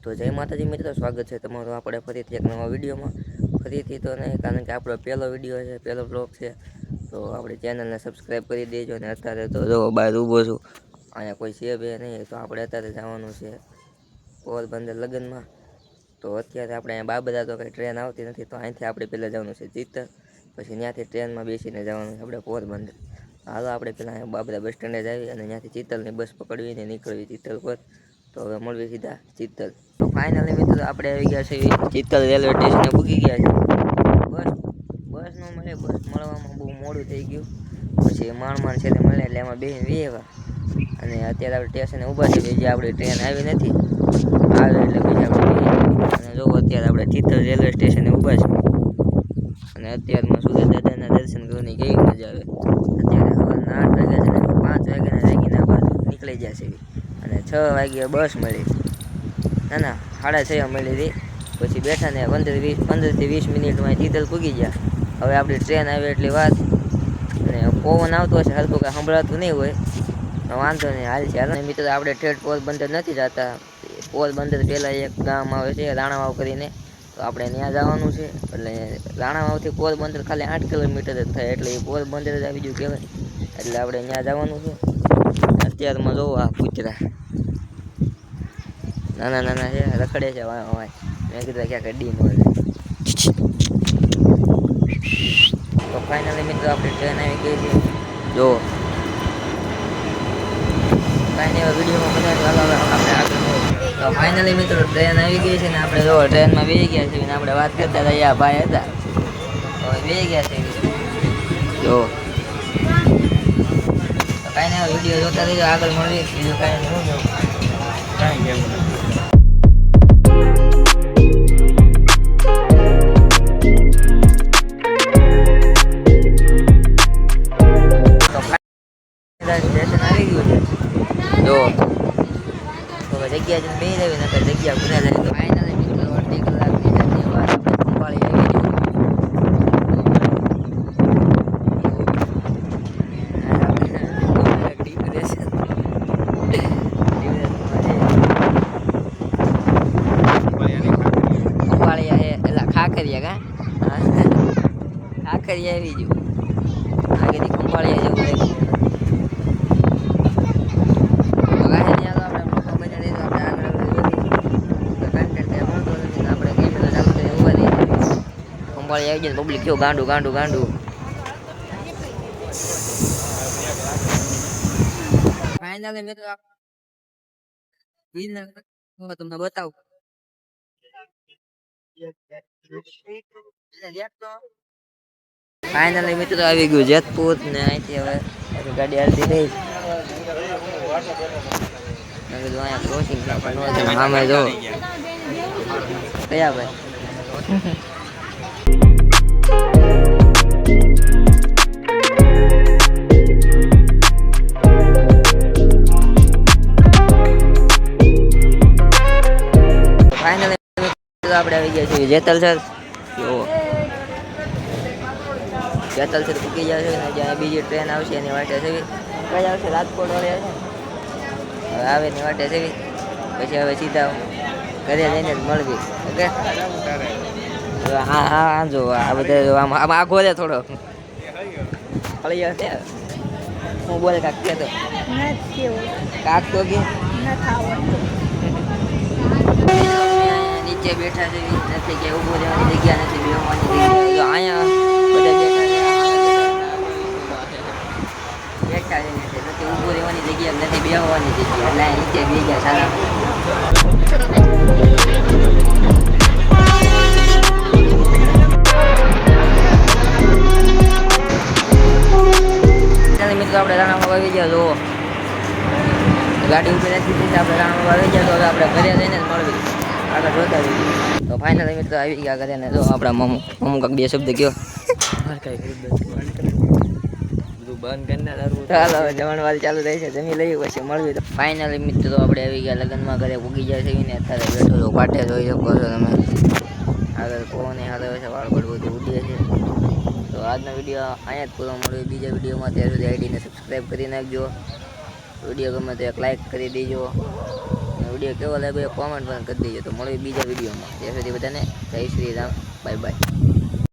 તો જય માતાજી મિત્રો, સ્વાગત છે તમારું આપણે ફરીથી એક નવા વિડીયોમાં. ફરીથી તો નહીં, કારણ કે આપણો પહેલો વિડીયો છે, પહેલો બ્લોગ છે. તો આપણી ચેનલને સબસ્ક્રાઈબ કરી દેજો. અને અત્યારે તો જો બહાર ઊભો છું, અહીંયા કોઈ છે બે નહીં. તો આપણે અત્યારે જવાનું છે પોરબંદર લગ્નમાં. તો અત્યારે આપણે અહીંયા બાબરા તો કંઈ ટ્રેન આવતી નથી, તો અહીંથી આપણે પહેલાં જવાનું છે ચિત્તર, પછી ત્યાંથી ટ્રેનમાં બેસીને જવાનું છે આપણે પોરબંદર. હાલો આપણે પહેલાં અહીંયા બાબરા બસ સ્ટેન્ડે જ આવી અને ત્યાંથી ચિત્તરની બસ પકડવીને નીકળવી ચિત્તર પર. તો હવે મળવી સીધા ચિત્તલ. તો ફાઇનલી મિત્રો આપણે આવી ગયા છે ચિત્તલ રેલવે સ્ટેશને પૂગી ગયા છે. બસ ન મળે, બસ મળવામાં બહુ મોડું થઈ ગયું. પછી માણ છેલ્લે મળે એટલે એમાં બે વેવા. અને અત્યારે આપણે સ્ટેશને ઊભા છે, જે આપણી ટ્રેન આવી નથી, આવે એટલે પછી આપણે અને જો અત્યારે આપણે ચિત્તલ રેલવે સ્ટેશને ઊભા છે. અને અત્યારમાં સૂર્ય દાદાના દર્શન કરવાની કેવી મજા આવે. અત્યારે સવારના 8 વાગ્યા છે ને 5 વાગ્યાના જાગીના બાજુ નીકળી જશે. અને 6 વાગ્યે બસ મળી, ના 6:30 મળી હતી. પછી બેઠા ને 15થી 20 મિનિટમાં ચિત્તલ પૂગી ગયા. હવે આપણી ટ્રેન આવે એટલી વાત. અને પવન આવતો હશે હલકું, કાંઈ સંભળાતું નહીં હોય, વાંધો નહીં, હાલ છે. હાલ મિત્રો આપણે ઠેઠ પોરબંદર નથી જતા. પોરબંદર પહેલાં એક ગામ આવે છે રાણાવાવ કરીને, તો આપણે ત્યાં જવાનું છે. એટલે રાણાવાવથી પોરબંદર ખાલી 8 કિલોમીટર જ થાય, એટલે એ પોરબંદર જ આવી ગયું કહેવાય. એટલે આપણે ત્યાં જવાનું છે. અત્યારમાં જોવો આ કૂતરા નાના છે, રખડે છે વાય. મેં કીધું ક્યાં કડી ન જાય. તો ફાઇનલી મિત્રો આપણી ટ્રેન આવી ગઈ છે. જો કાંઈ નહીં, વિડીયોમાં બધા આપણે આગળ. તો ફાઇનલી મિત્રો ટ્રેન આવી ગઈ છે ને આપણે જો ટ્રેનમાં બેસી ગયા છીએ. ને આપણે વાત કરતા હતા, યા ભાઈ હતા, તો બેસી ગયા છે. જો તો કાંઈ નહીં, વિડીયો જોતા રહીજો, આગળ મળવી. બીજું કાંઈ નહીં, કાંઈ કેમ સ્ટેશન આવી ગયું છે. જો તો જગ્યા છે બે રહેવી, નકર જગ્યા ગુના જાય. તો ફાઇનલી મિત્રો અડધી કલાકની જર્ની બાદ આપણે ખંભાળી આવી ગયું. ખંભાળિયા છે એટલે ખાખરિયા ખાખરિયા આવી ગયું. આગળથી ખંભાળિયા જેવું લાગ્યું. પબ્લિક કેવું ગાંડું. ફાઇનલી મિત્રો તમને બતાવું. ફાઇનલી મિત્રો આવી ગયું જેતપુર ને અહીંથી હવે ગાડી હાલતી થઈ. અહીંયા ક્રોસિંગ સામે જો કયા ભાઈ. ફાઇનલી આપણે આવી ગયા છીએ જેતલસર. જેતલસર પૂકી ગયા છે ને જ્યાં બીજી ટ્રેન આવશે એની વાટે છે. કઈ આવશે? રાજકોટ વાળી આવશે. હવે આવે એની વાટે છે. પછી હવે સીધા ઘરે જઈને જ મળવી. ઓકે હા જો આ બધા આમ આખો છે થોડો ફળી હશે. હું બોલે કાક કે તો કાક તો કે નીચે બેઠા છે, નથી કે ઊભો રહેવાની જગ્યા નથી, બેસવાની જગ્યા. અહીંયા બધા બેઠા છે, નથી ઊભો રહેવાની જગ્યા, નથી બેસવાની જગ્યા. એટલે નીચે બે ગયા સારા. મિત્રો આપણે રાણામાં આવી ગયા. જો ગાડી ઉભી નથી, આપણે રાણામાં આવી ગયા. તો હવે આપણે ઘરે જઈને જ મળવી, આગળ જોતા રહીએ. તો ફાઇનલી મિત્રો આવી ગયા ઘરે ને જો આપણા મમ્મુ કાંક બે શબ્દ કયો. ચાલો હવે જમણવાર ચાલુ રહી છે, જમી લઈએ પછી મળવી. તો ફાઇનલી મિત્રો આપણે આવી ગયા લગ્નમાં, ઘરે પૂગી જાય છે ને અત્યારે બેઠો તો પાટે જોઈ શકો છો તમે. આગળ પવન હાલે છે, વાળ બધું ઉડીએ છે. તો આજનો વિડીયો અહીંયા જ પૂરો મળ્યો. બીજા વિડીયોમાં ત્યાં સુધી આઈડીને સબસ્ક્રાઈબ કરી નાખજો. વિડીયો ગમે તો એક લાઈક કરી દેજો. વિડીયો કેવો લાગ્યો એ કોમેન્ટ પણ કરી દેજો. તો મળીએ બીજા વિડીયોમાં. ત્યાં સુધી બધાને જય શ્રી રામ, બાય બાય.